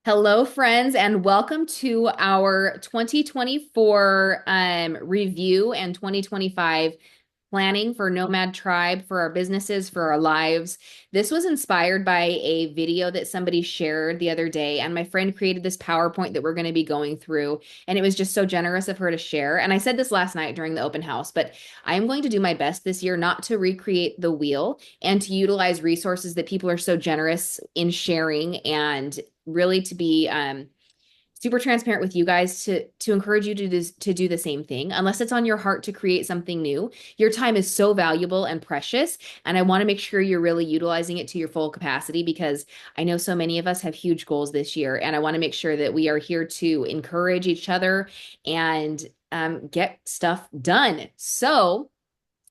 Hello, friends, and welcome to our 2024 review and 2025 planning for Nomad Tribe, for our businesses, for our lives. This was inspired by a video that somebody shared the other day, and my friend created this PowerPoint that we're going to be going through, and it was just so generous of her to share. And I said this last night during the open house, but I am going to do my best this year not to recreate the wheel and to utilize resources that people are so generous in sharing and really to be super transparent with you guys to encourage you to do the same thing unless it's on your heart to create something new. Your time is so valuable and precious, and I want to make sure you're really utilizing it to your full capacity because I know so many of us have huge goals this year, and I want to make sure that we are here to encourage each other and get stuff done. So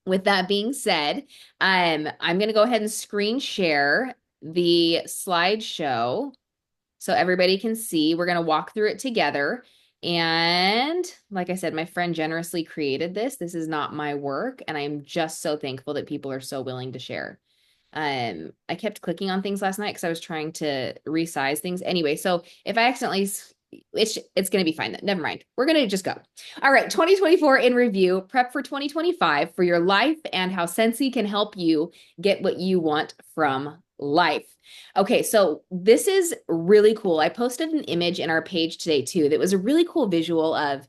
with that being said, I'm going to go ahead and screen share the slideshow so everybody can see. We're going to walk through it together. And like I said, my friend generously created this. This is not my work, and I'm just so thankful that people are so willing to share. I kept clicking on things last night because I was trying to resize things. Anyway, so if I accidentally, it's going to be fine then. Never mind. We're going to just go. All right, 2024 in review, prep for 2025 for your life and how Scentsy can help you get what you want from life. Okay, so this is really cool. I posted an image in our page today too that was a really cool visual of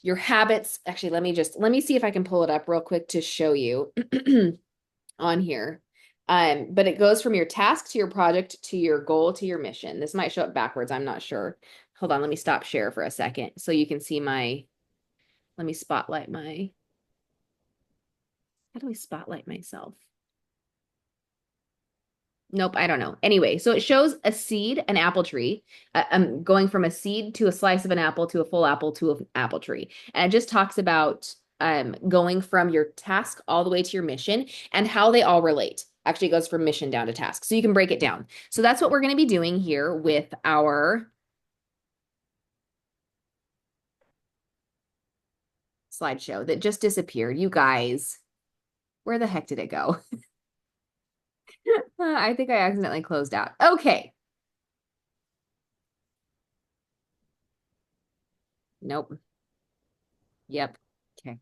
your habits. Actually, let me see if I can pull it up real quick to show you on here. But it goes from your task to your project to your goal to your mission. This might show up backwards. I'm not sure. Hold on, let me stop share for a second so you can see let me spotlight how do I spotlight myself? Nope, I don't know. Anyway, so it shows a seed, an apple tree, going from a seed to a slice of an apple to a full apple to an apple tree. And it just talks about going from your task all the way to your mission and how they all relate. Actually, it goes from mission down to task. So you can break it down. So that's what we're going to be doing here with our slideshow that just disappeared. You guys, where the heck did it go? I think I accidentally closed out. Okay. Nope. Yep. Okay.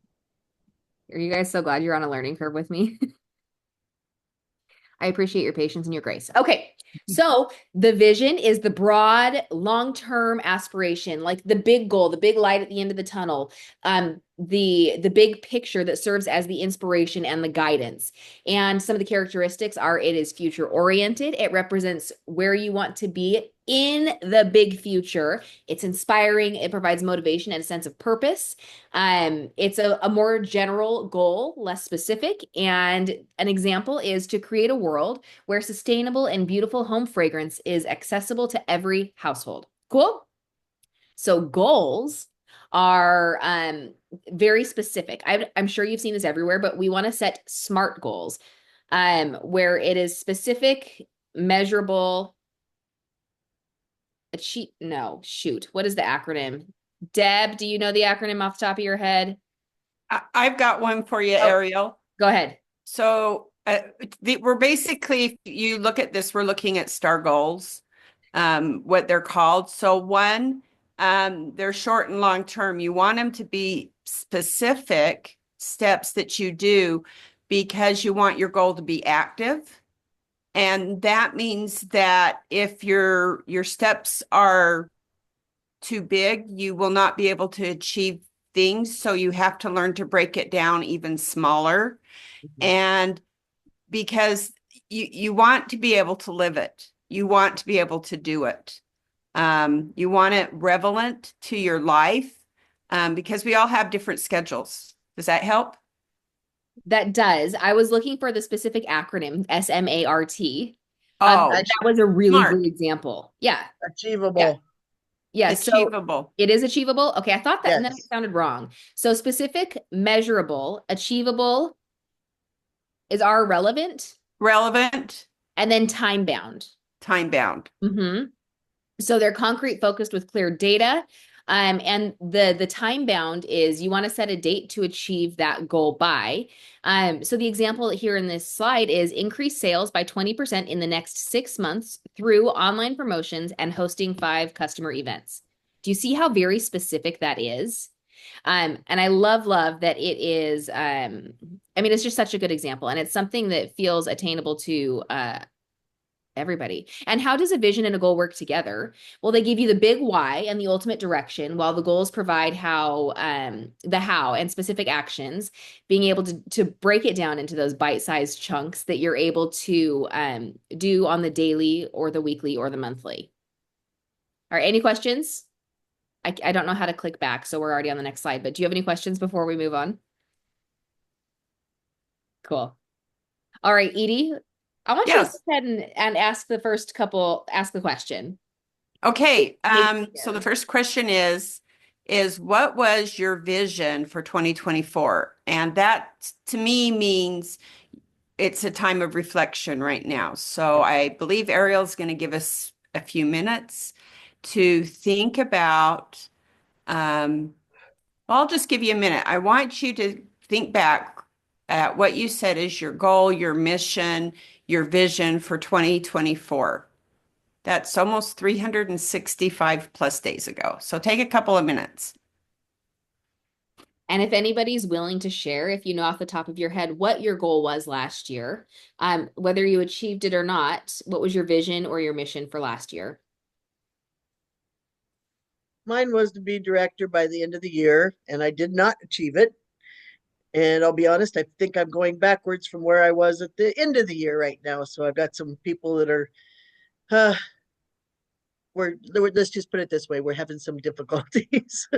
Are you guys so glad you're on a learning curve with me? I appreciate your patience and your grace. Okay. So the vision is the broad, long-term aspiration, like the big goal, the big light at the end of the tunnel, the big picture that serves as the inspiration and the guidance. And some of the characteristics are it is future oriented. It represents where you want to be in the big future. It's inspiring. It provides motivation and a sense of purpose. It's a more general goal, less specific. And an example is to create a world where sustainable and beautiful home fragrance is accessible to every household. Cool? So goals are very specific. I'm sure you've seen this everywhere, but we want to set SMART goals where it is specific, measurable, no, shoot. What is the acronym? Deb, do you know the acronym off the top of your head? I've got one for you, Oh, Ariel. go ahead. So we're basically, if you look at this, we're looking at STAR goals, what they're called. So one, they're short and long term. You want them to be specific steps that you do because you want your goal to be active. And that means that if your steps are too big, you will not be able to achieve things. So you have to learn to break it down even smaller. And because you want to be able to live it, you want to be able to do it. You want it relevant to your life because we all have different schedules. Does that help? That does. I was looking for the specific acronym, SMART. Oh, That was a really great smart, example. Yeah. Yeah. Achievable. Yeah. So achievable, it is achievable. Okay. I thought that, and then it Yes. sounded wrong. So specific, measurable, achievable is our relevant, relevant, and then time bound. time bound. So they're concrete, focused with clear data. And the time bound is you want to set a date to achieve that goal by. So the example here in this slide is increase sales by 20% in the next 6 months through online promotions and hosting 5 customer events. Do you see how very specific that is? And I love that it is, I mean, it's just such a good example. And it's something that feels attainable to everybody. And how does a vision and a goal work together? Well, they give you the big why and the ultimate direction, while the goals provide the how and specific actions, being able to break it down into those bite-sized chunks that you're able to do on the daily or the weekly or the monthly. All right, any questions? I don't know how to click back, so we're already on the next slide, but do you have any questions before we move on? Cool. All right, Edie, I want you to Yes. go ahead and ask the question. Okay. Maybe So the share. first question is what was your vision for 2024? And that to me means it's a time of reflection right now. So I believe Ariel's going to give us a few minutes to think about, well, I'll just give you a minute. I want you to think back at what you said is your goal, your mission, your vision for 2024. That's almost 365 plus days ago. So take a couple of minutes. And if anybody's willing to share, if you know off the top of your head what your goal was last year, whether you achieved it or not, what was your vision or your mission for last year? Mine was to be director by the end of the year, and I did not achieve it. And I'll be honest, I think I'm going backwards from where I was at the end of the year right now. So I've got some people that are, uh, let's just put it this way, we're having some difficulties.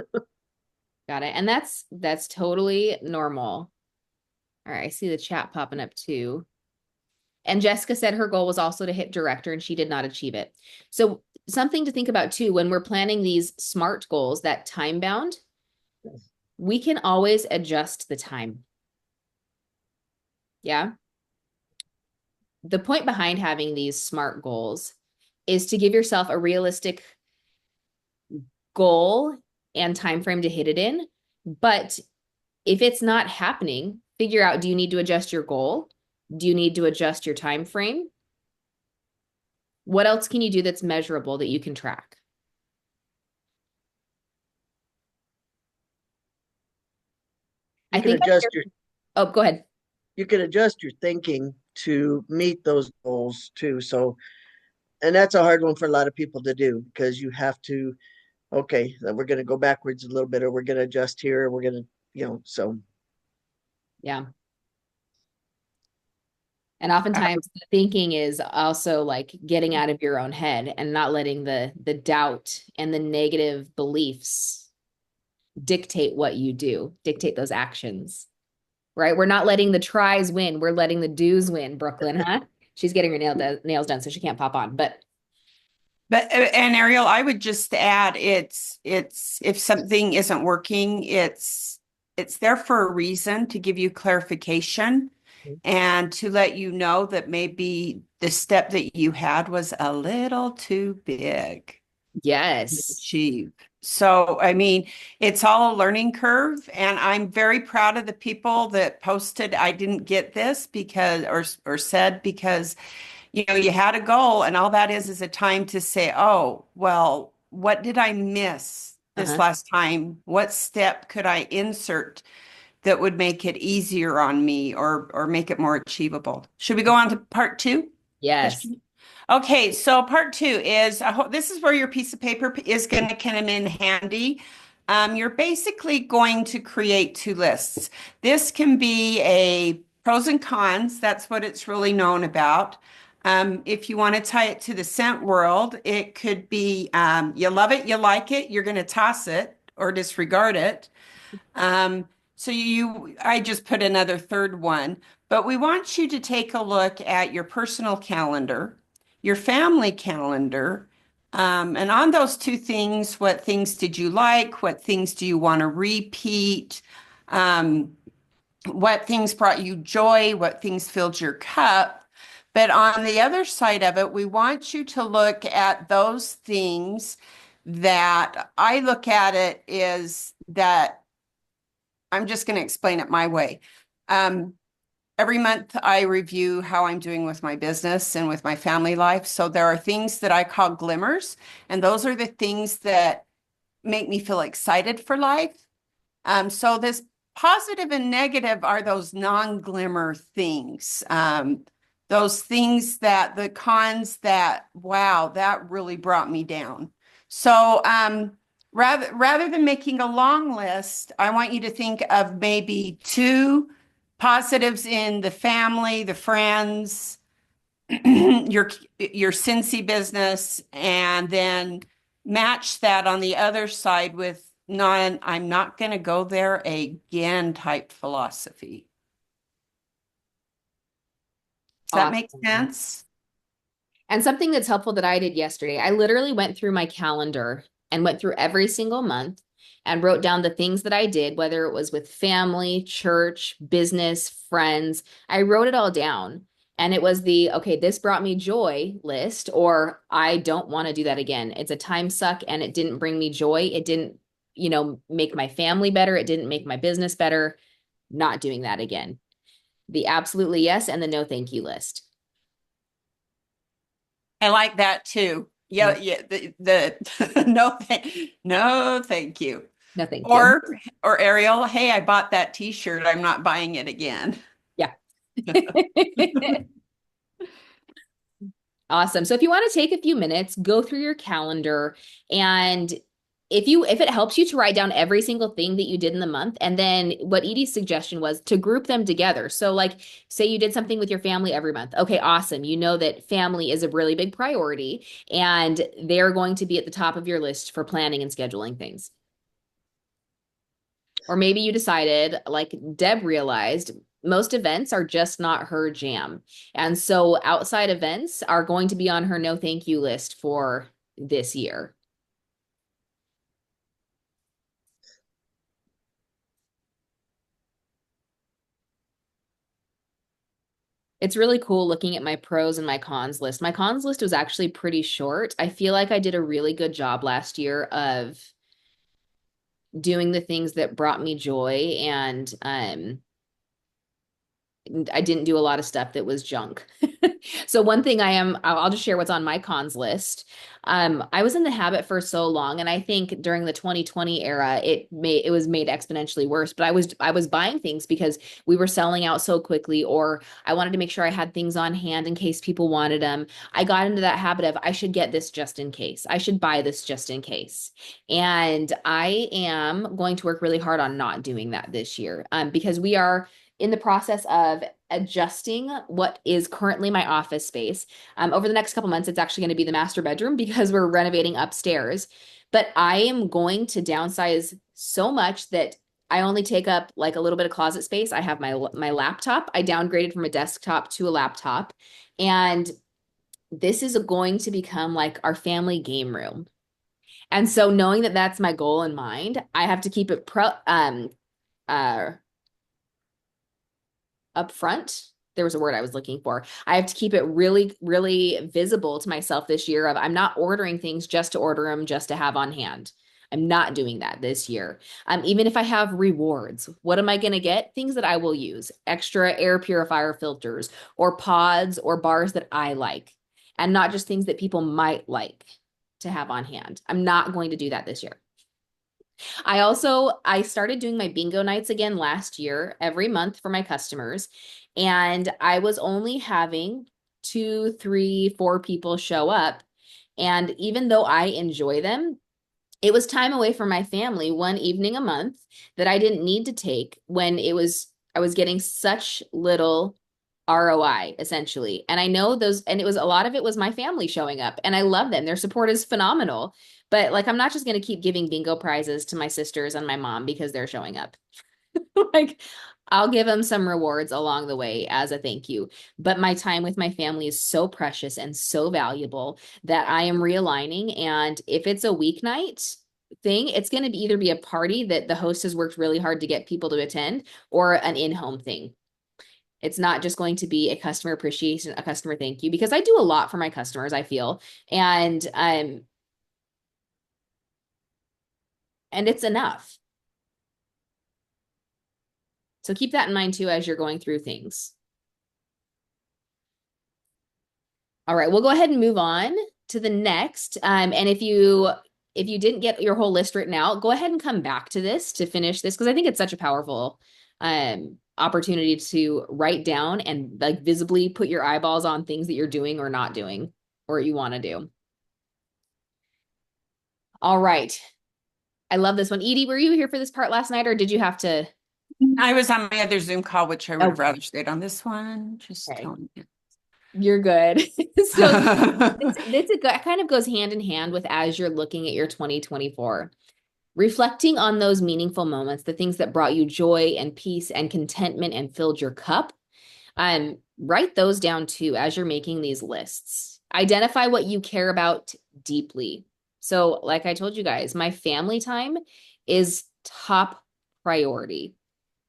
Got it. And that's totally normal. All right, I see the chat popping up too. And Jessica said her goal was also to hit director and she did not achieve it. So something to think about too when we're planning these SMART goals, that time bound, we can always adjust the time. Yeah. The point behind having these SMART goals is to give yourself a realistic goal and time frame to hit it in. But if it's not happening, figure out, do you need to adjust your goal? Do you need to adjust your time frame? What else can you do that's measurable that you can track? You I can think I'm adjust your here. Oh, go ahead. you can adjust your thinking to meet those goals too. So, and that's a hard one for a lot of people to do because you have to, okay, we're going to go backwards a little bit, or we're going to adjust here, or we're going to, so Yeah. And oftentimes the thinking is also like getting out of your own head and not letting the doubt and the negative beliefs dictate what you do, dictate those actions, right? We're not letting the tries win. We're letting the do's win, Brooklyn, huh? She's getting her nails done, so she can't pop on. But and Ariel, I would just add it's if something isn't working, it's there for a reason to give you clarification and to let you know that maybe the step that you had was a little too big to Yes. achieve. So, I mean, it's all a learning curve, and I'm very proud of the people that posted, I didn't get this because, or said because you had a goal, and all that is a time to say, oh, well, what did I miss this Uh-huh. last time? What step could I insert that would make it easier on me or make it more achievable? Should we go on to part two? Yes. Question. Okay, so part two is this is where your piece of paper is going to come in handy. You're basically going to create two lists. This can be a pros and cons. That's what it's really known about. If you want to tie it to the scent world, it could be you love it, you like it, you're going to toss it or disregard it. I just put another third one, but we want you to take a look at your personal calendar, your family calendar, and on those two things, what things did you like? What things do you want to repeat? Um, what things brought you joy? What things filled your cup? But on the other side of it, we want you to look at those things that I look at it is that I'm just going to explain it my way. Every month I review how I'm doing with my business and with my family life. So there are things that I call glimmers, and those are the things that make me feel excited for life. So this positive and negative are those non-glimmer things. Those things that the cons that, wow, that really brought me down. So rather than making a long list, I want you to think of maybe two positives in the family, the friends, your Scentsy business, and then match that on the other side with non, I'm not going to go there again type philosophy. Does that make Awesome. sense? And something that's helpful that I did yesterday, I literally went through my calendar and went through every single month and wrote down the things that I did, whether it was with family, church, business, friends. I wrote it all down. And it was the, okay, this brought me joy list, or I don't want to do that again. It's a time suck and it didn't bring me joy. It didn't, make my family better. It didn't make my business better. Not doing that again. The absolutely yes and the no thank you list. I like that too. Yeah. Yeah, yeah. The no, thank you. No thank you. Or Ariel, hey, I bought that t-shirt. I'm not buying it again. Yeah. Awesome. So if you want to take a few minutes, go through your calendar, and if it helps you to write down every single thing that you did in the month, and then what Edie's suggestion was to group them together. So like say you did something with your family every month. Okay, awesome. You know that family is a really big priority and they're going to be at the top of your list for planning and scheduling things. Or maybe you decided, like Deb realized, most events are just not her jam. And so outside events are going to be on her no thank you list for this year. It's really cool looking at my pros and my cons list. My cons list was actually pretty short. I feel like I did a really good job last year of doing the things that brought me joy, and I didn't do a lot of stuff that was junk. So one thing I'll just share what's on my cons list. I was in the habit for so long, and I think during the 2020 era, it was made exponentially worse. But I was buying things because we were selling out so quickly, or I wanted to make sure I had things on hand in case people wanted them. I got into that habit of I should get this just in case. I should buy this just in case. And I am going to work really hard on not doing that this year, because we are in the process of adjusting what is currently my office space. Over the next couple months, it's actually going to be the master bedroom because we're renovating upstairs. But I am going to downsize so much that I only take up like a little bit of closet space. I have my laptop. I downgraded from a desktop to a laptop, and this is going to become like our family game room. And so knowing that that's my goal in mind, I have to keep it uh upfront. There was a word I was looking for. I have to keep it really, really visible to myself this year of I'm not ordering things just to order them, just to have on hand. I'm not doing that this year. Even if I have rewards, what am I going to get? Things that I will use, extra air purifier filters or pods or bars that I like, and not just things that people might like to have on hand. I'm not going to do that this year. I started doing my bingo nights again last year, every month for my customers. And I was only having two, three, four people show up. And even though I enjoy them, it was time away from my family one evening a month that I didn't need to take when I was getting such little ROI essentially. And I know those, and it was a lot of it was my family showing up, and I love them. Their support is phenomenal. But like, I'm not just going to keep giving bingo prizes to my sisters and my mom because they're showing up. Like, I'll give them some rewards along the way as a thank you. But my time with my family is so precious and so valuable that I am realigning. And if it's a weeknight thing, it's going to be either be a party that the host has worked really hard to get people to attend, or an in-home thing. It's not just going to be a customer appreciation, a customer thank you, because I do a lot for my customers, I feel. And and it's enough. So keep that in mind too as you're going through things. All right, we'll go ahead and move on to the next. And if you didn't get your whole list written out, go ahead and come back to this to finish this because I think it's such a powerful opportunity to write down and like visibly put your eyeballs on things that you're doing or not doing or you want to do. All right. I love this one. Edie, were you here for this part last night or did you have to? I was on my other Zoom call, which I would have Okay. rather stayed on this one. Just Okay. telling you. You're good. So it kind of goes hand in hand with as you're looking at your 2024. Reflecting on those meaningful moments, the things that brought you joy and peace and contentment and filled your cup. Write those down too as you're making these lists. Identify what you care about deeply. So, like I told you guys, my family time is top priority,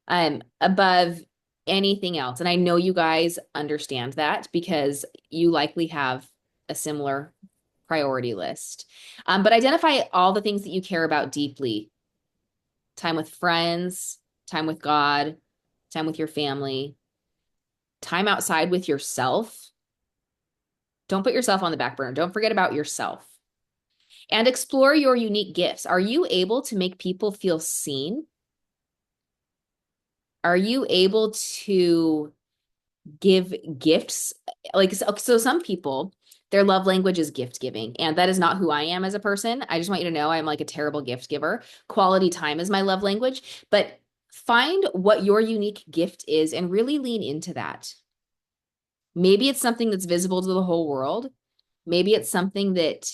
above anything else. And I know you guys understand that because you likely have a similar priority list. But identify all the things that you care about deeply. Time with friends, time with God, time with your family, time outside with yourself. Don't put yourself on the back burner. Don't forget about yourself. And explore your unique gifts. Are you able to make people feel seen? Are you able to give gifts? Like, so some people, their love language is gift giving. And that is not who I am as a person. I just want you to know I'm like a terrible gift giver. Quality time is my love language. But find what your unique gift is and really lean into that. Maybe it's something that's visible to the whole world. Maybe it's something that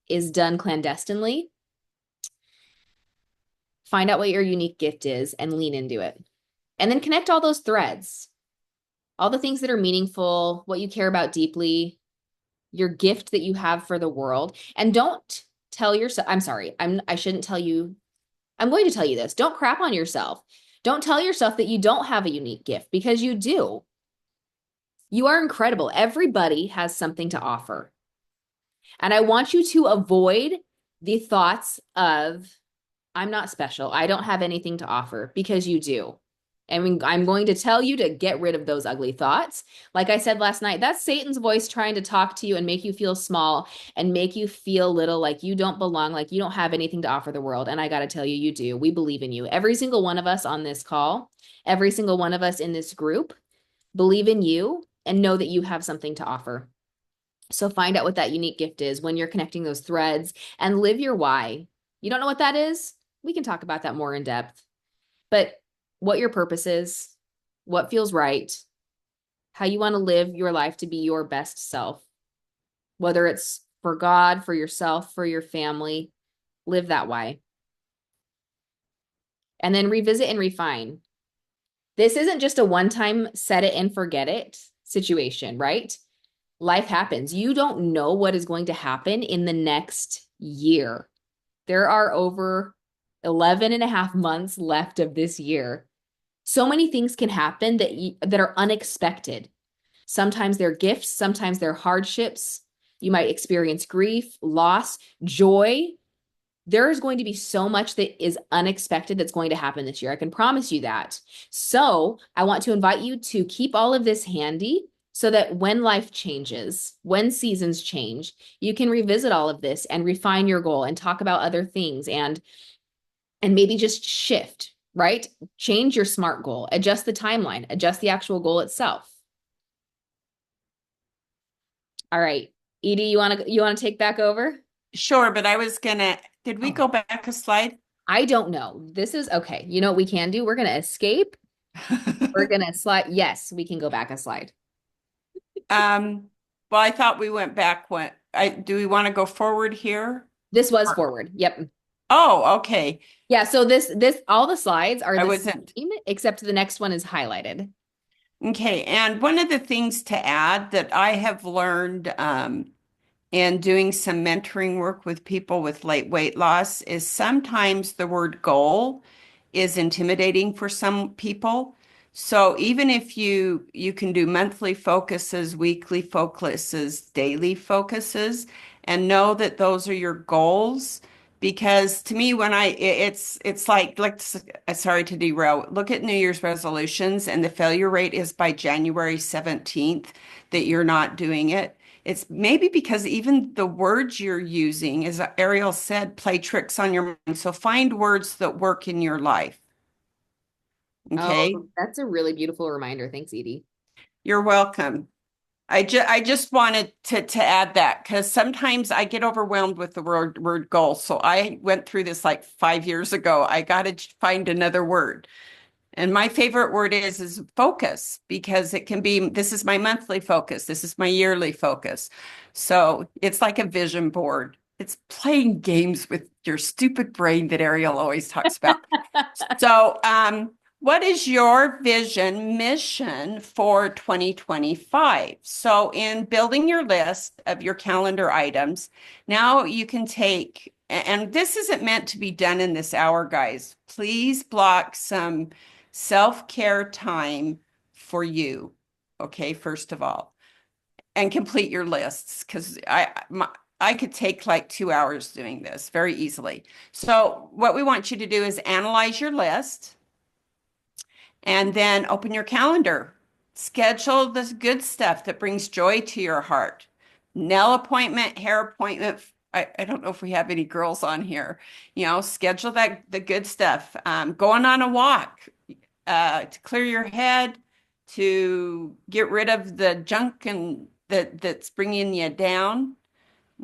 is done clandestinely. Find out what your unique gift is and lean into it. And then connect all those threads, all the things that are meaningful, what you care about deeply, your gift that you have for the world. And don't tell yourself, I'm sorry, I shouldn't tell you, I'm going to tell you this. Don't crap on yourself. Don't tell yourself that you don't have a unique gift because you do. You are incredible. Everybody has something to offer. And I want you to avoid the thoughts of, I'm not special. I don't have anything to offer because you do. And I'm going to tell you to get rid of those ugly thoughts. Like I said last night, that's Satan's voice trying to talk to you and make you feel small and make you feel little, like you don't belong, like you don't have anything to offer the world. And I got to tell you, you do. We believe in you. Every single one of us on this call, every single one of us in this group, believe in you and know that you have something to offer. So find out what that unique gift is when you're connecting those threads and live your why. You don't know what that is? We can talk about that more in depth. But what your purpose is, what feels right, how you want to live your life to be your best self, whether it's for God, for yourself, for your family, live that why. And then revisit and refine. This isn't just a one-time set it and forget it situation, right? Life happens. You don't know what is going to happen in the next year. There are over 11 and a half months left of this year. So many things can happen that are unexpected. Sometimes they're gifts, sometimes they're hardships. You might experience grief, loss, joy. There is going to be so much that is unexpected that's going to happen this year. I can promise you that. So I want to invite you to keep all of this handy so that when life changes, when seasons change, you can revisit all of this and refine your goal and talk about other things and maybe just shift, right? Change your SMART goal, adjust the timeline, adjust the actual goal itself. All right. Edie, you want to take back over? Sure, but did we go back a slide? I don't know. This is okay. You know what we can do? We're going to escape. We're going to slide. Yes, we can go back a slide. Well, I thought we went back do we want to go forward here? This was forward. Yep. Oh, okay. Yeah, so all the slides are I the wasn't. same, except the next one is highlighted. Okay, and one of the things to add that I have learned in doing some mentoring work with people with late weight loss is sometimes the word goal is intimidating for some people. So even if you can do monthly focuses, weekly focuses, daily focuses, and know that those are your goals, because to me, when it's like, sorry to derail. Look at New Year's resolutions, and the failure rate is by January 17th that you're not doing it. It's maybe because even the words you're using, as Ariel said, play tricks on your mind. So find words that work in your life. Okay. Oh, that's a really beautiful reminder. Thanks, Edie. You're welcome. I just wanted to add that because sometimes I get overwhelmed with the word goal. So I went through this like 5 years ago. I got to find another word. And my favorite word is focus, because it can be, this is my monthly focus. This is my yearly focus. So it's like a vision board. It's playing games with your stupid brain that Ariel always talks about. So, what is your vision mission for 2025? So, in building your list of your calendar items, now you can take, and this isn't meant to be done in this hour, guys. Please block some self-care time for you. Okay, first of all, and complete your lists, because I could take like 2 hours doing this very easily. So what we want you to do is analyze your list and then open your calendar. Schedule the good stuff that brings joy to your heart. Nail appointment, hair appointment. I don't know if we have any girls on here. Schedule the good stuff. Going on a walk to clear your head, to get rid of the junk and that's bringing you down.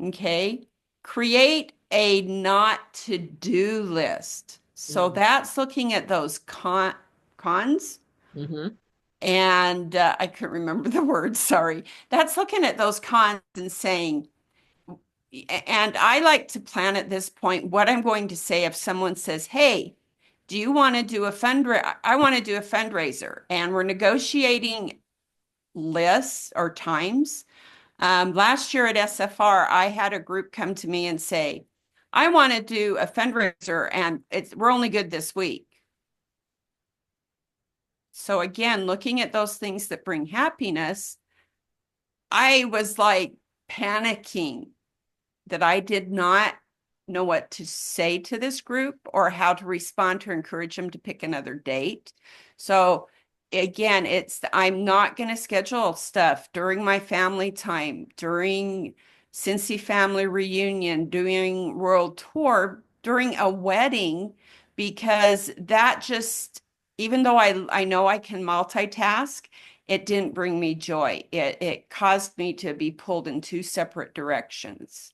Okay. Create a not to do list. So that's looking at those cons. Mm-hmm. And I couldn't remember the word, sorry. That's looking at those cons and saying, and I like to plan at this point what I'm going to say if someone says, hey, do you want to do a fundraiser? I want to do a fundraiser, and we're negotiating lists or times. Last year at SFR, I had a group come to me and say, I want to do a fundraiser, and we're only good this week. So again, looking at those things that bring happiness, I was like panicking that I did not know what to say to this group or how to respond to encourage them to pick another date. So again, I'm not going to schedule stuff during my family time, during Scentsy family reunion, doing world tour, during a wedding, because that just, even though I know I can multitask, it didn't bring me joy. It caused me to be pulled in two separate directions.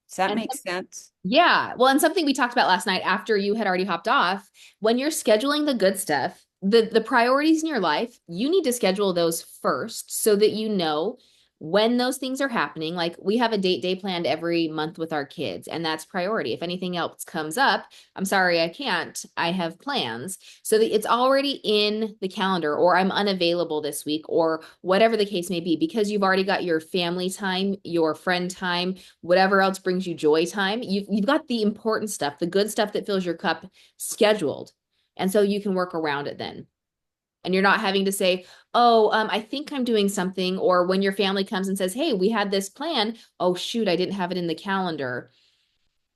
Does that And make sense? yeah. Well, and something we talked about last night after you had already hopped off, when you're scheduling the good stuff, the priorities in your life, you need to schedule those first so that you know when those things are happening. Like we have a date day planned every month with our kids, and that's priority. If anything else comes up, I'm sorry, I can't. I have plans. So that it's already in the calendar, or I'm unavailable this week, or whatever the case may be, because you've already got your family time, your friend time, whatever else brings you joy time. You've got the important stuff, the good stuff that fills your cup scheduled. And so you can work around it then. And you're not having to say, oh, I think I'm doing something. Or when your family comes and says, hey, we had this plan. Oh, shoot, I didn't have it in the calendar.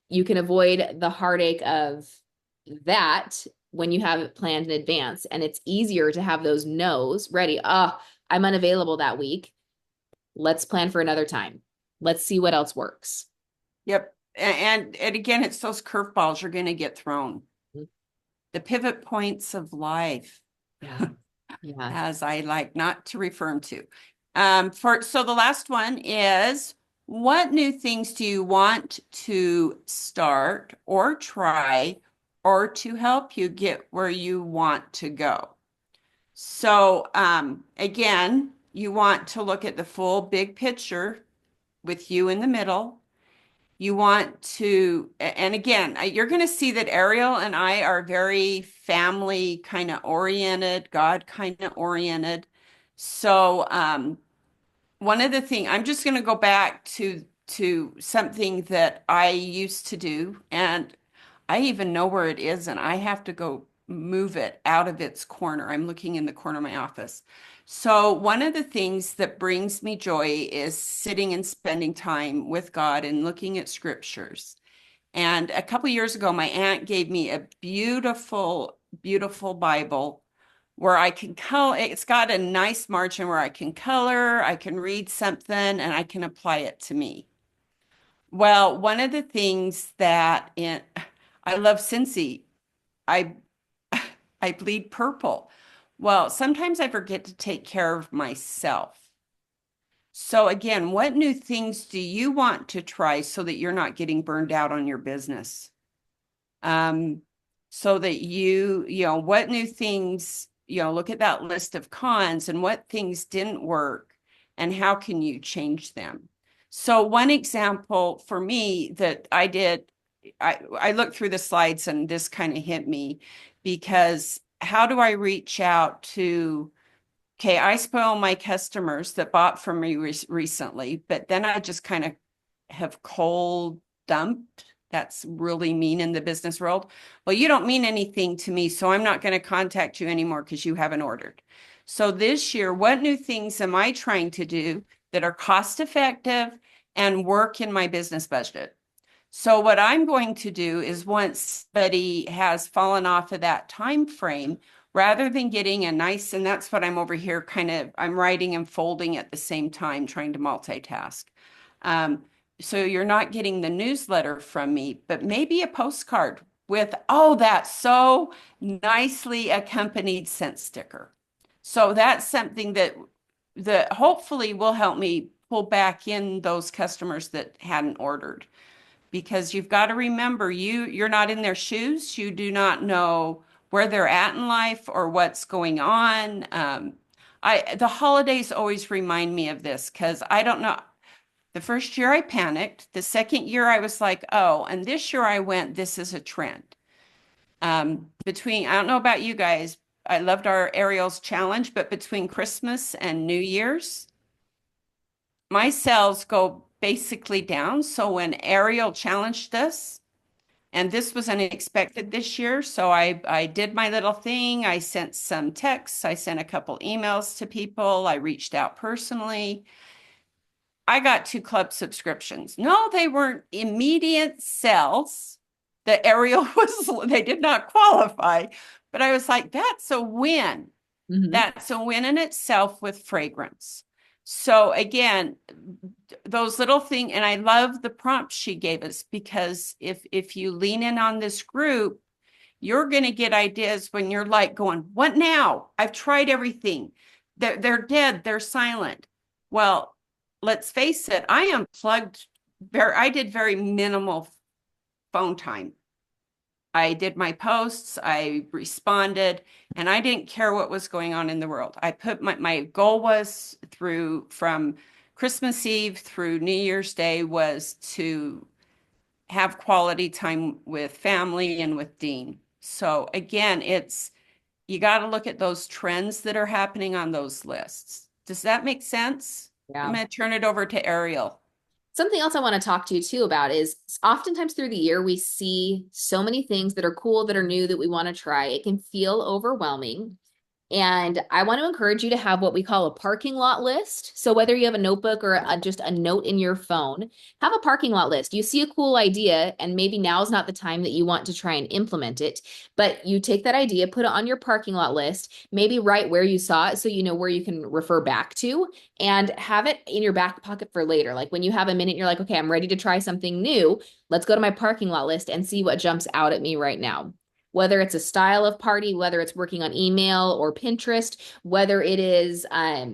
You can avoid the heartache of that when you have it planned in advance. And it's easier to have those no's ready. I'm unavailable that week. Let's plan for another time. Let's see what else works. Yep. And again, it's those curveballs you're going to get thrown. The pivot points of life. Yeah. Yeah. As I like not to refer them to. So the last one is, what new things do you want to start or try or to help you get where you want to go? So again, you want to look at the full big picture with you in the middle. You want to, and again, you're going to see that Ariel and I are very family kind of oriented, God kind of oriented. So one of the things, I'm just going to go back to something that I used to do, and I even know where it is, and I have to go move it out of its corner. I'm looking in the corner of my office. So one of the things that brings me joy is sitting and spending time with God and looking at scriptures. And a couple years ago, my aunt gave me a beautiful, beautiful Bible where I can color. It's got a nice margin where I can color, I can read something, and I can apply it to me. Well, one of the things I love Scentsy. I I bleed purple. Well, sometimes I forget to take care of myself. So again, what new things do you want to try so that you're not getting burned out on your business? Um, so that what new things, look at that list of cons and what things didn't work and how can you change them? So one example for me that I did, I looked through the slides and this kind of hit me because how do I reach out to, okay, I spoil my customers that bought from me recently, but then I just kind of have cold dumped. That's really mean in the business world. Well, you don't mean anything to me, so I'm not going to contact you anymore because you haven't ordered. So this year, what new things am I trying to do that are cost effective and work in my business budget? So what I'm going to do is once somebody has fallen off of that time frame, rather than getting a nice, and that's what I'm over here I'm writing and folding at the same time, trying to multitask. Um, so you're not getting the newsletter from me, but maybe a postcard with, oh, that's so nicely accompanied scent sticker. So that's something that hopefully will help me pull back in those customers that hadn't ordered because you've got to remember you're not in their shoes. You do not know where they're at in life or what's going on. The holidays always remind me of this because I don't know. The first year I panicked. The second year I was like, oh, and this year I went, this is a trend. I don't know about you guys, I loved our Ariel's challenge, but between Christmas and New Year's, my sales go basically down. So when Ariel challenged us, and this was unexpected this year, so I did my little thing. I sent some texts, I sent a couple emails to people, I reached out personally. I got 2 club subscriptions. No, they weren't immediate sales. The Ariel they did not qualify, but I was like, that's a win. Mhm. That's a win in itself with fragrance. So again, those little things, and I love the prompts she gave us because if you lean in on this group, you're going to get ideas when you're like going, what now? I've tried everything. They're dead. They're silent. Well, let's face it. I did very minimal phone time. I did my posts, I responded, and I didn't care what was going on in the world. I put my goal was from Christmas Eve through New Year's Day was to have quality time with family and with Dean. So again, you got to look at those trends that are happening on those lists. Does that make sense? I'm Yeah. going to turn it over to Ariel. Something else I want to talk to you too about is oftentimes through the year, we see so many things that are cool, that are new, that we want to try. It can feel overwhelming. And I want to encourage you to have what we call a parking lot list. So whether you have a notebook or just a note in your phone, have a parking lot list. You see a cool idea, and maybe now's not the time that you want to try and implement it, but you take that idea, put it on your parking lot list, maybe write where you saw it so you know where you can refer back to, and have it in your back pocket for later. Like when you have a minute, you're like, okay, I'm ready to try something new. Let's go to my parking lot list and see what jumps out at me right now. Whether it's a style of party, whether it's working on email or Pinterest, whether it is, I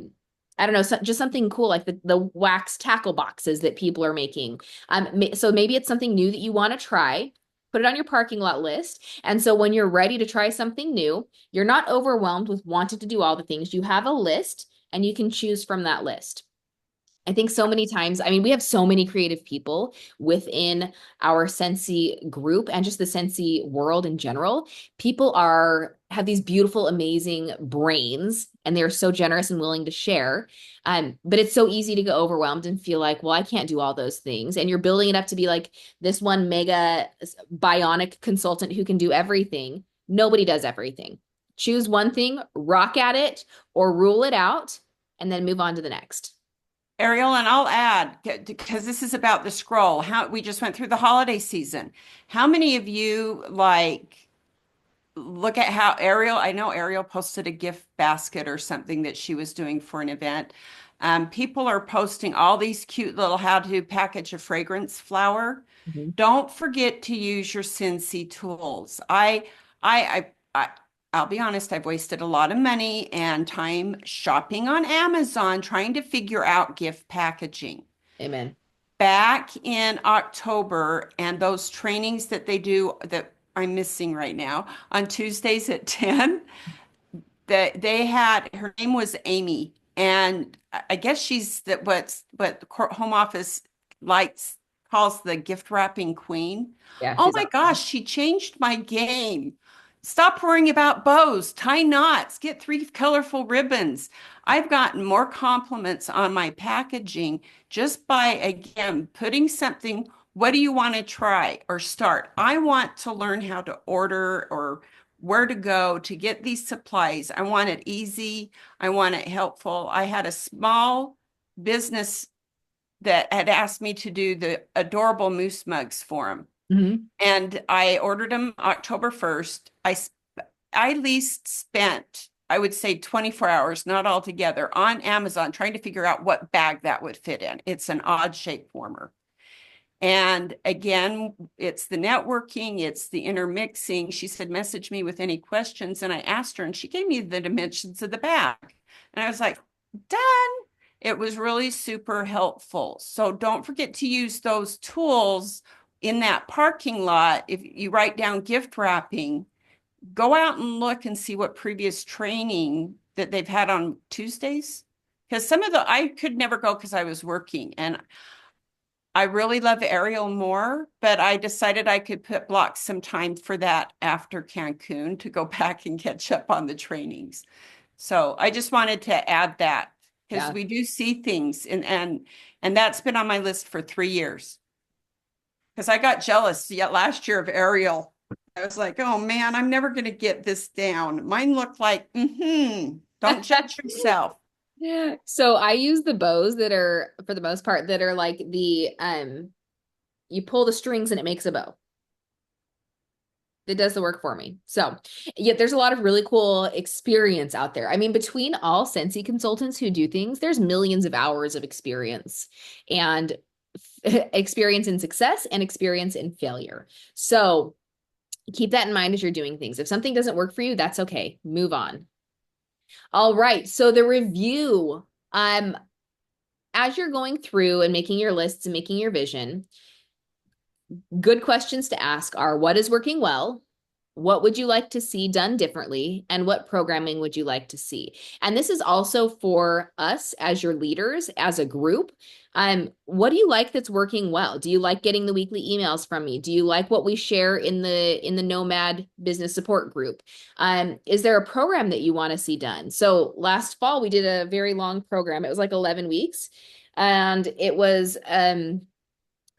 don't know, just something cool like the wax tackle boxes that people are making. So maybe it's something new that you want to try. Put it on your parking lot list. And so when you're ready to try something new, you're not overwhelmed with wanting to do all the things. You have a list and you can choose from that list. I think so many times, I mean, we have so many creative people within our Scentsy group and just the Scentsy world in general. People have these beautiful, amazing brains, and they're so generous and willing to share. But it's so easy to get overwhelmed and feel like, well, I can't do all those things. And you're building it up to be like this one mega bionic consultant who can do everything. Nobody does everything. Choose one thing, rock at it, or rule it out, and then move on to the next. Ariel, and I'll add because this is about the scroll. How we just went through the holiday season. How many of you like look at how Ariel, I know Ariel posted a gift basket or something that she was doing for an event. People are posting all these cute little how to package a fragrance flower. Mhm. Don't forget to use your Scentsy tools. I, I'll be honest, I've wasted a lot of money and time shopping on Amazon trying to figure out gift packaging. Amen. Back in October, and those trainings that they do that I'm missing right now on Tuesdays at 10, that they had, her name was Amy, and I guess she's that what the home office likes calls the gift wrapping queen. Yeah, Oh she's my awesome. gosh, she changed my game. Stop worrying about bows, tie knots, get three colorful ribbons. I've gotten more compliments on my packaging just by, again, putting something, what do you want to try or start? I want to learn how to order or where to go to get these supplies. I want it easy. I want it helpful. I had a small business that had asked me to do the adorable moose mugs for them. Mhm. And I ordered them October 1st. I least spent, I would say 24 hours, not all together, on Amazon trying to figure out what bag that would fit in. It's an odd shape former. And again, it's the networking, it's the intermixing. She said, message me with any questions. And I asked her, and she gave me the dimensions of the bag. And I was like, done. It was really super helpful. So don't forget to use those tools in that parking lot. If you write down gift wrapping, go out and look and see what previous training that they've had on Tuesdays. Because some of the, I could never go because I was working. And I really love Ariel more, but I decided I could block some time for that after Cancun to go back and catch up on the trainings. So I just wanted to add that because Yeah. we do see things and that's been on my list for 3 years. Because I got jealous yet last year of Ariel. I was like, oh man, I'm never gonna get this down. Mine looked like, don't judge yourself. Yeah. So I use the bows that are, for the most part, that are like you pull the strings and it makes a bow. It does the work for me. So, yet there's a lot of really cool experience out there. I mean, between all Scentsy consultants who do things, there's millions of hours of experience and experience in success and experience in failure. So, keep that in mind as you're doing things. If something doesn't work for you, that's okay. Move on. All right. So, the review, as you're going through and making your lists and making your vision, good questions to ask are what is working well? What would you like to see done differently? And what programming would you like to see? And this is also for us as your leaders, as a group. What do you like that's working well? Do you like getting the weekly emails from me? Do you like what we share in the Nomad business support group? Is there a program that you want to see done? So last fall we did a very long program. It was like 11 weeks. And it was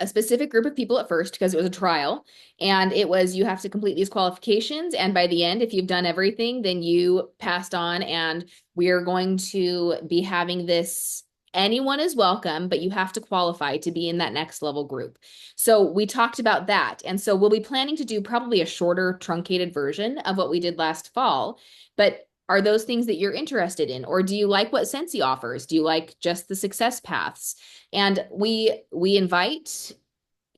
a specific group of people at first because it was a trial, and it was you have to complete these qualifications, and by the end, if you've done everything, then you passed on. And we're going to be having this, anyone is welcome, but you have to qualify to be in that next level group. So we talked about that, and so we'll be planning to do probably a shorter truncated version of what we did last fall. But are those things that you're interested in, or do you like what Scentsy offers? Do you like just the success paths? And we invite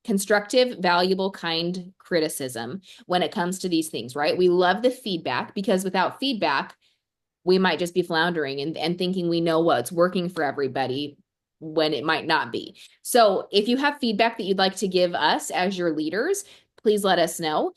constructive, valuable, kind criticism when it comes to these things, right? We love the feedback because without feedback, we might just be floundering and thinking we know what's working for everybody when it might not be. So if you have feedback that you'd like to give us as your leaders, please let us know.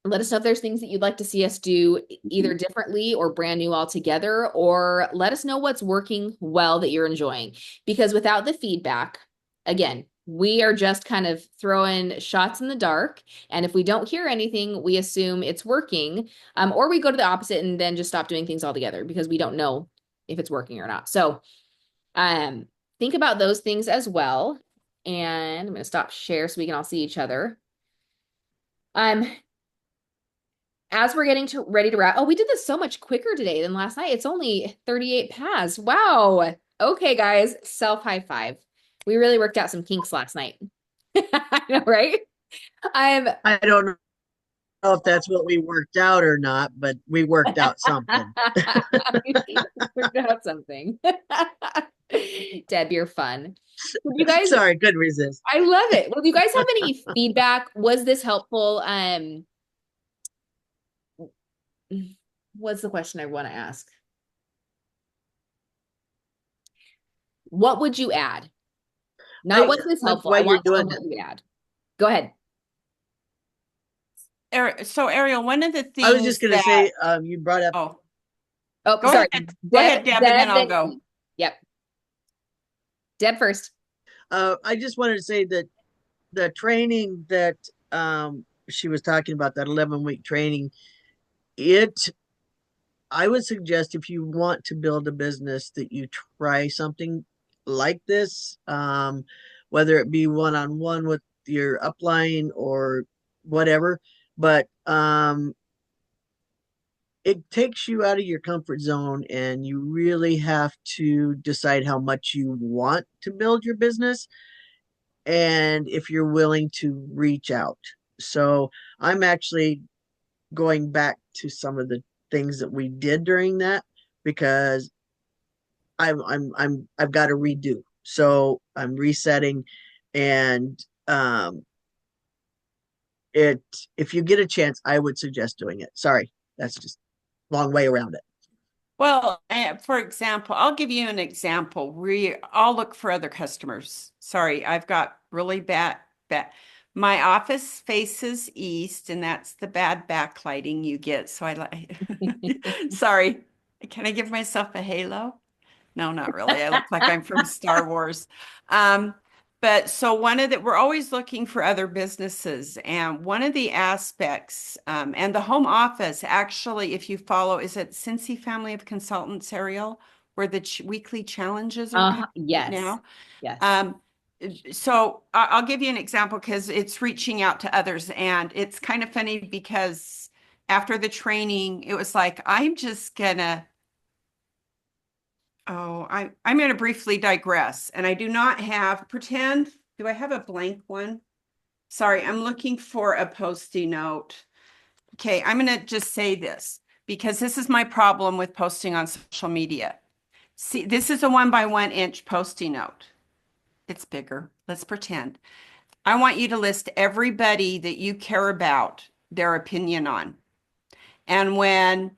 Let us know if there's things that you'd like to see us do either differently or brand new altogether, or let us know what's working well that you're enjoying. Because without the feedback, again, we are just kind of throwing shots in the dark. And if we don't hear anything, we assume it's working, or we go to the opposite and then just stop doing things altogether because we don't know if it's working or not. So think about those things as well. And I'm going to stop share so we can all see each other. Um, as we're getting to ready to wrap, oh, we did this so much quicker today than last night. It's only 38 past. Wow. Okay, guys, self high five. We really worked out some kinks last night. I know, right? I'm I don't know if that's what we worked out or not, but we worked out something. we worked out something. Deb, you're fun. Did you guys, Sorry, couldn't resist. I love it. Well, do you guys have any feedback? Was this helpful? What's the question I want to ask? What would you add? Not I was this like helpful? why I you're want to know doing what it. you would add. Go ahead. So Ariel, one of the I was just things gonna that, say, you brought up. oh, Oh, go sorry. ahead. Go Deb, ahead, Deb, and Deb, then I'll then go. E. Yep. Deb first. I just wanted to say that the training that she was talking about, that 11-week training, it I would suggest if you want to build a business that you try something like this, whether it be one-on-one with your upline or whatever. But it takes you out of your comfort zone, and you really have to decide how much you want to build your business and if you're willing to reach out. So I'm actually going back to some of the things that we did during that because I've got to redo. So I'm resetting, and it if you get a chance, I would suggest doing it. Sorry, that's just long way around it. Well, for example, I'll give you an example. I'll look for other customers. Sorry, I've got really bad. My office faces east, and that's the bad backlighting you get. So I like, sorry, can I give myself a halo? No, not really. I look like I'm from Star Wars. Um, but so we're always looking for other businesses. And one of the aspects, and the home office, actually, if you follow, is it Scentsy Family of Consultants, Ariel, where the ch weekly challenges are coming right Yes. now? Yes. Um, so I'll give you an example because it's reaching out to others. And it's kind of funny because after the training, it was like, I'm just gonna Oh, I'm going to briefly digress, and I do not have pretend. Do I have a blank one? Sorry, I'm looking for a post-it note. Okay, I'm going to just say this because this is my problem with posting on social media. See, this is a 1 by 1 inch post-it note. It's bigger. Let's pretend. I want you to list everybody that you care about their opinion on. And when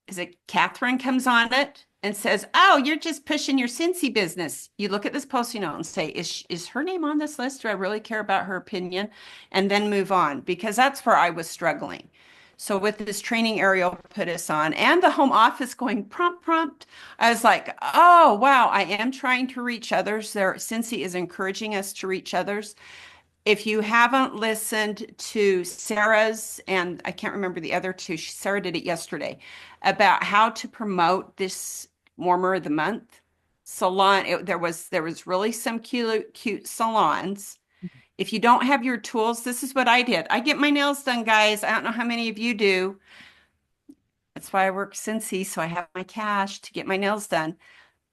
is it Catherine comes on it and says, "Oh, you're just pushing your Scentsy business." You look at this posting note and say, "Is her name on this list? Do I really care about her opinion?" And then move on because that's where I was struggling. So with this training Ariel put us on and the home office going prompt, prompt, I was like, "Oh, wow, I am trying to reach others." There, Scentsy is encouraging us to reach others. If you haven't listened to Sarah's, and I can't remember the other two, Sarah did it yesterday, about how to promote this warmer of the month salon. There was really some cute salons. If you don't have your tools, this is what I did. I get my nails done, guys. I don't know how many of you do. That's why I work Scentsy, so I have my cash to get my nails done.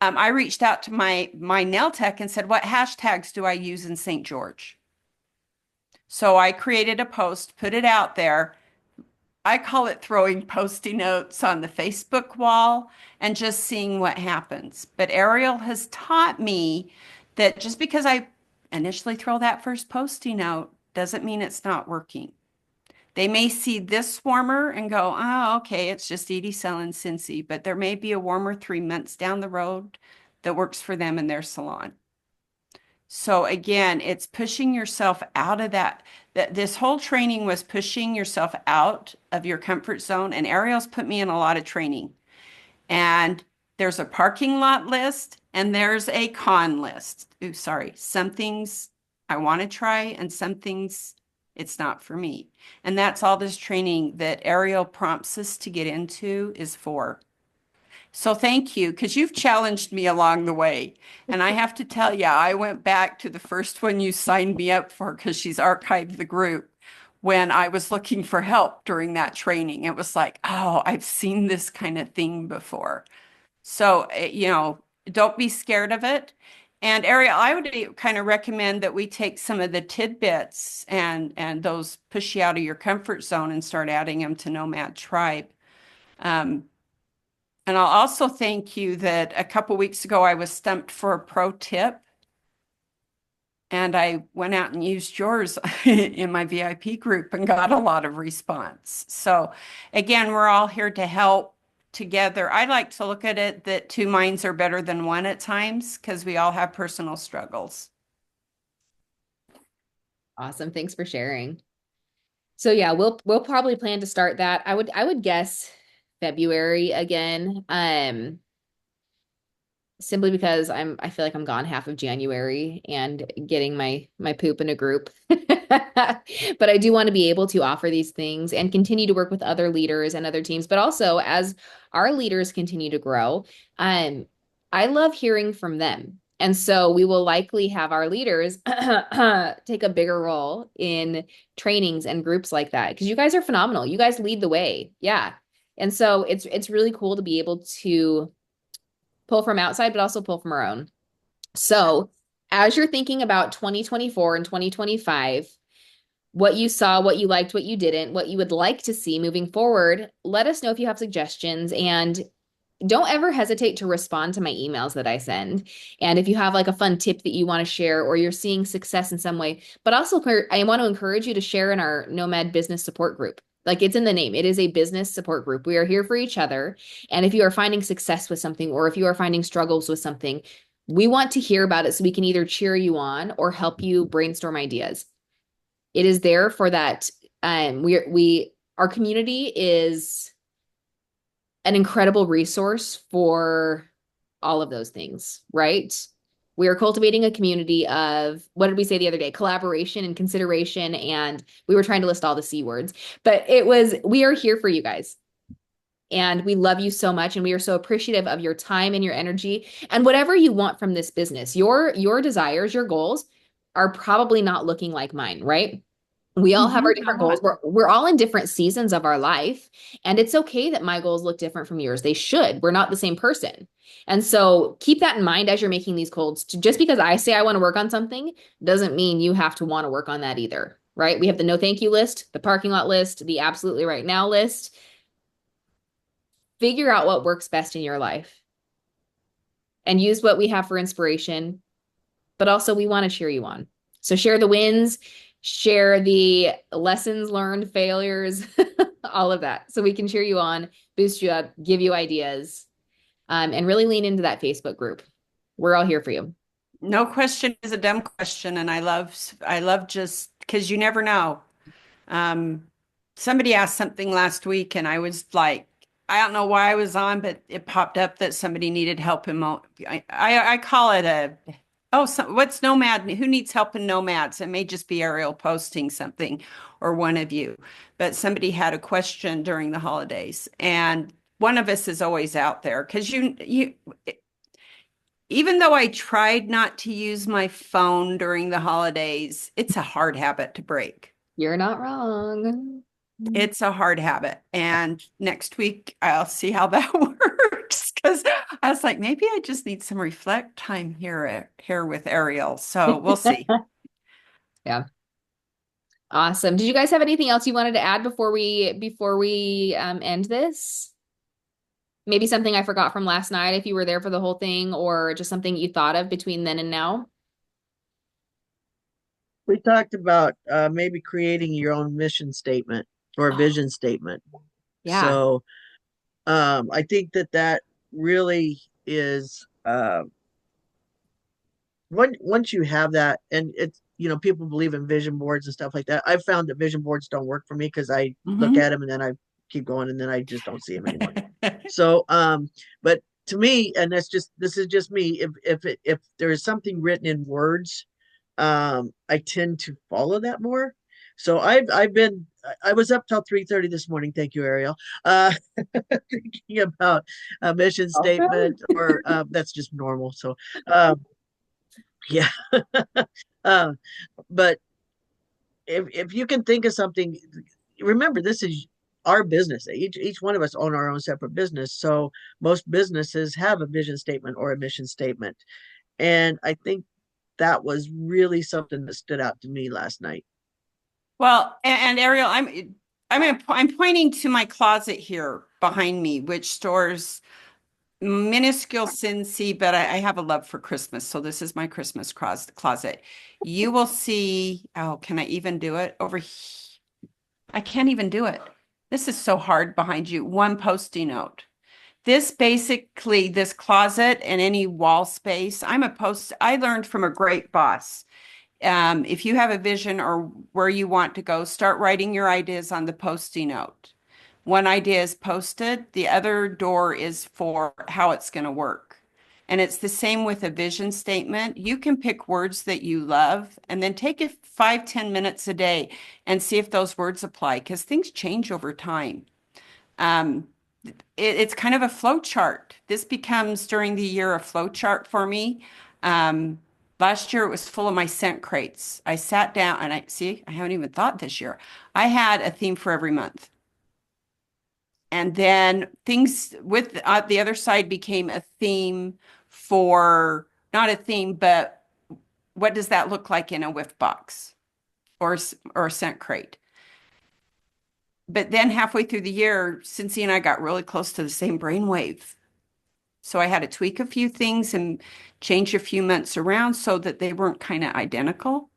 I reached out to my nail tech and said, "What hashtags do I use in St. George?" So I created a post, put it out there. I call it throwing post-it notes on the Facebook wall and just seeing what happens. But Ariel has taught me that just because I initially throw that first post-it note doesn't mean it's not working. They may see this warmer and go, "Oh, okay, it's just Edie selling Scentsy," but there may be a warmer 3 months down the road that works for them in their salon. So again, it's pushing yourself out of that this whole training was pushing yourself out of your comfort zone. And Ariel's put me in a lot of training. And there's a parking lot list and there's a con list. Ooh, sorry. Some things I want to try and some things it's not for me. And that's all this training that Ariel prompts us to get into is for. So thank you, because you've challenged me along the way. And I have to tell you, I went back to the first one you signed me up for because she's archived the group when I was looking for help during that training. It was like, oh, I've seen this kind of thing before. So, don't be scared of it. And Ariel, I would kind of recommend that we take some of the tidbits and those push you out of your comfort zone and start adding them to Nomad Tribe. Um, and I'll also thank you that a couple weeks ago I was stumped for a pro tip, and I went out and used yours in my VIP group and got a lot of response. So again, we're all here to help together. I like to look at it that two minds are better than one at times because we all have personal struggles. Awesome. Thanks for sharing. So yeah, we'll probably plan to start that. I would guess February again. Simply because I feel like I'm gone half of January and getting my poop in a group. But I do want to be able to offer these things and continue to work with other leaders and other teams, but also as our leaders continue to grow, I love hearing from them. And so we will likely have our leaders take a bigger role in trainings and groups like that because you guys are phenomenal. You guys lead the way. Yeah. And so it's really cool to be able to pull from outside, but also pull from our own. So, as you're thinking about 2024 and 2025, what you saw, what you liked, what you didn't, what you would like to see moving forward, let us know if you have suggestions. And don't ever hesitate to respond to my emails that I send. And if you have like a fun tip that you want to share or you're seeing success in some way, but also I want to encourage you to share in our Nomad Business Support Group. Like it's in the name, it is a business support group. We are here for each other. And if you are finding success with something or if you are finding struggles with something, we want to hear about it so we can either cheer you on or help you brainstorm ideas. It is there for that. Our community is an incredible resource for all of those things, right? We are cultivating a community of, what did we say the other day? Collaboration and consideration. And we were trying to list all the C words, but we are here for you guys. And we love you so much. And we are so appreciative of your time and your energy and whatever you want from this business. Your desires, your goals are probably not looking like mine, right? We all have our different goals. We're all in different seasons of our life. And it's okay that my goals look different from yours. They should. We're not the same person. And so keep that in mind as you're making these goals. Just because I say I want to work on something doesn't mean you have to want to work on that either, right? We have the no thank you list, the parking lot list, the absolutely right now list. Figure out what works best in your life and use what we have for inspiration. But also we want to cheer you on. So share the wins, share the lessons learned, failures, all of that. So we can cheer you on, boost you up, give you ideas, and really lean into that Facebook group. We're all here for you. No question is a dumb question, and I love just because you never know. Somebody asked something last week, and I was like, I don't know why I was on, but it popped up that somebody needed help in I call it what's Nomad? Who needs help in Nomads? It may just be Ariel posting something or one of you, but somebody had a question during the holidays, and one of us is always out there because even though I tried not to use my phone during the holidays, it's a hard habit to break. You're not wrong. It's a hard habit. And next week I'll see how that works. Because I was like, maybe I just need some reflect time here with Ariel. So we'll see. Yeah. Awesome. Did you guys have anything else you wanted to add before we end this? Maybe something I forgot from last night if you were there for the whole thing, or just something you thought of between then and now? We talked about maybe creating your own mission statement or vision statement. Yeah. So I think that really is once you have that, and it's people believe in vision boards and stuff like that. I've found that vision boards don't work for me because I look at them and then I keep going and then I just don't see them anymore. So but to me, and this is just me, if there is something written in words, I tend to follow that more. So I was up till 3:30 this morning. Thank you, Ariel. Thinking about a mission statement, or that's just normal. So yeah. uh, but if you can think of something, remember this is our business. Each one of us own our own separate business. So most businesses have a vision statement or a mission statement. And I think that was really something that stood out to me last night. Well, and Ariel, I'm pointing to my closet here behind me, which stores minuscule Scentsy, but I have a love for Christmas. So this is my Christmas closet. You will see, oh, can I even do it over here? I can't even do it. This is so hard behind you. One Post-it note. This basically, this closet and any wall space, I learned from a great boss. If you have a vision or where you want to go, start writing your ideas on the Post-it note. One idea is posted, the other door is for how it's going to work. And it's the same with a vision statement. You can pick words that you love and then take it 5-10 minutes a day and see if those words apply because things change over time. Um, it's kind of a flow chart. This becomes during the year a flow chart for me. Um, Last year it was full of my scent crates. I sat down and I haven't even thought this year. I had a theme for every month. And then things with the other side became a theme for not a theme, but what does that look like in a whiff box or a scent crate? But then halfway through the year, Cincy and I got really close to the same brainwave. So I had to tweak a few things and change a few months around so that they weren't kind of identical.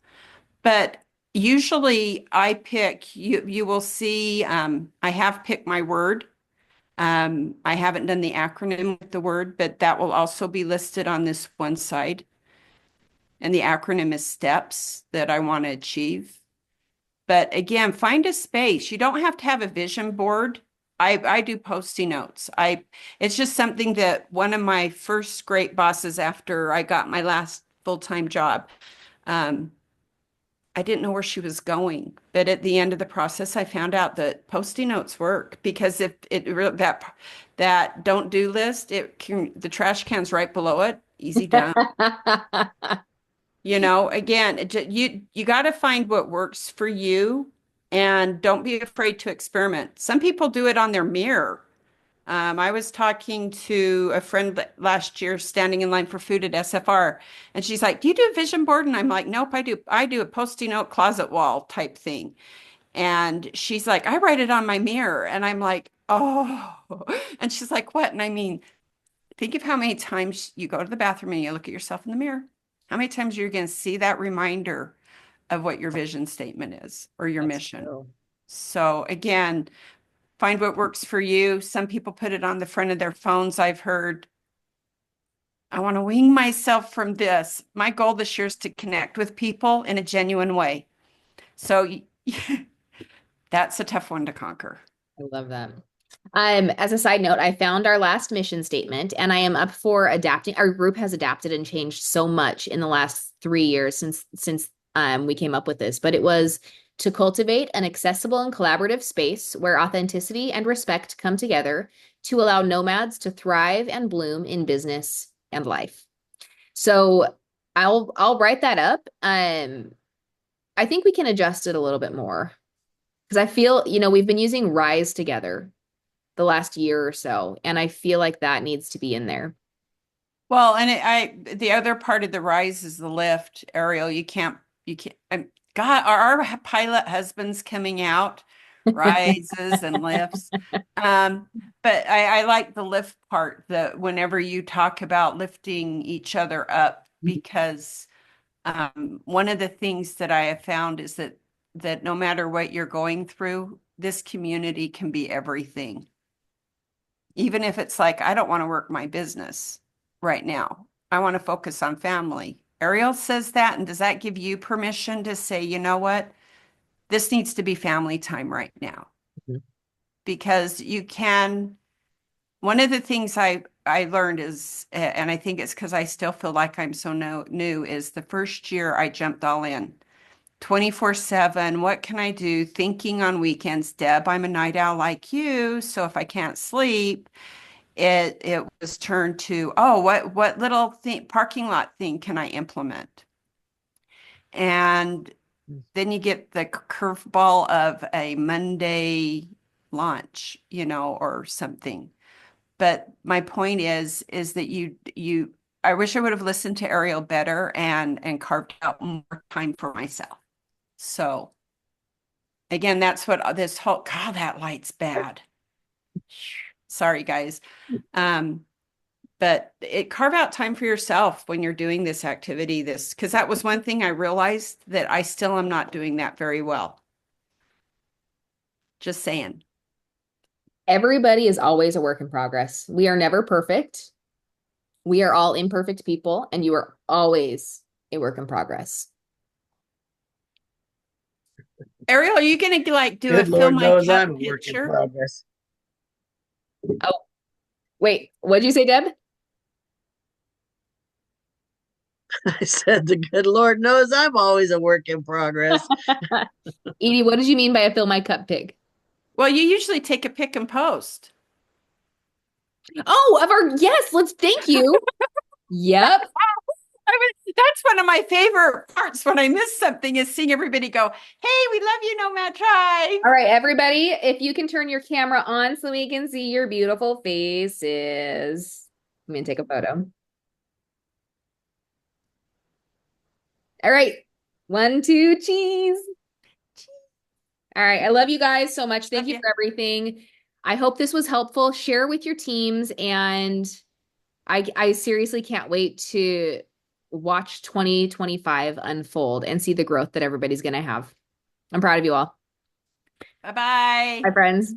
But usually I pick, you will see, I have picked my word. I haven't done the acronym with the word, but that will also be listed on this one side. And the acronym is steps that I want to achieve. But again, find a space. You don't have to have a vision board. I do Post-it notes. It's just something that one of my first great bosses after I got my last full-time job, um, I didn't know where she was going, but at the end of the process, I found out that Post-it notes work because if that don't do list, the trash can's right below it, easy done. Again, you got to find what works for you and don't be afraid to experiment. Some people do it on their mirror. I was talking to a friend last year standing in line for food at SFR, and she's like, "Do you do a vision board?" And I'm like, "Nope, I do. I do a Post-it note closet wall type thing." And she's like, "I write it on my mirror." And I'm like, "Oh." And she's like, "What?" And I mean, think of how many times you go to the bathroom and you look at yourself in the mirror. How many times you're going to see that reminder of what your vision statement is or your That's mission. true. So again, find what works for you. Some people put it on the front of their phones. I've heard, I want to wean myself from this. My goal this year is to connect with people in a genuine way. So that's a tough one to conquer. I love that. As a side note, I found our last mission statement and I am up for adapting. Our group has adapted and changed so much in the last 3 years since we came up with this, but it was to cultivate an accessible and collaborative space where authenticity and respect come together to allow nomads to thrive and bloom in business and life. So I'll write that up. I think we can adjust it a little bit more because I feel, we've been using Rise together the last year or so, and I feel like that needs to be in there. Well, and the other part of the rise is the lift, Ariel. God, are our pilot husbands coming out? Rises and lifts. But I like the lift part that whenever you talk about lifting each other up, because one of the things that I have found is that no matter what you're going through, this community can be everything. Even if it's like, I don't want to work my business right now. I want to focus on family. Ariel says that, and does that give you permission to say, you know what? This needs to be family time right now. Mhm. Because one of the things I learned is, and I think it's because I still feel like I'm so new, is the first year I jumped all in. 24/7, what can I do? Thinking on weekends. Deb, I'm a night owl like you, so if I can't sleep, it was turned to, oh, what little parking lot thing can I implement? And then you get the curveball of a Monday launch, or something. But my point is that I wish I would have listened to Ariel better and carved out more time for myself. So again, that's what this whole, God, that light's bad. Sorry, guys. But carve out time for yourself when you're doing this activity, because that was one thing I realized that I still am not doing that very well. Just saying. Everybody is always a work in progress. We are never perfect. We are all imperfect people, and you are always a work in progress. Ariel, are you going to do a Good fill Lord my knows cup I'm a work in picture? progress. Oh, wait, what'd you say, Deb? I said the good Lord knows I'm always a work in progress. Edie, what did you mean by a fill my cup pig? Well, you usually take a pick and post. Oh, yes, let's thank you. Yep. That's one of my favorite parts when I miss something is seeing everybody go, hey, we love you, Nomad Tribe. All right, everybody, if you can turn your camera on so we can see your beautiful faces. I'm gonna take a photo. All right, 1, 2, cheese. All right, I love you guys so much. Thank Love you you. for everything. I hope this was helpful. Share with your teams, and I seriously can't wait to watch 2025 unfold and see the growth that everybody's gonna have. I'm proud of you all. Bye-bye. Bye, friends.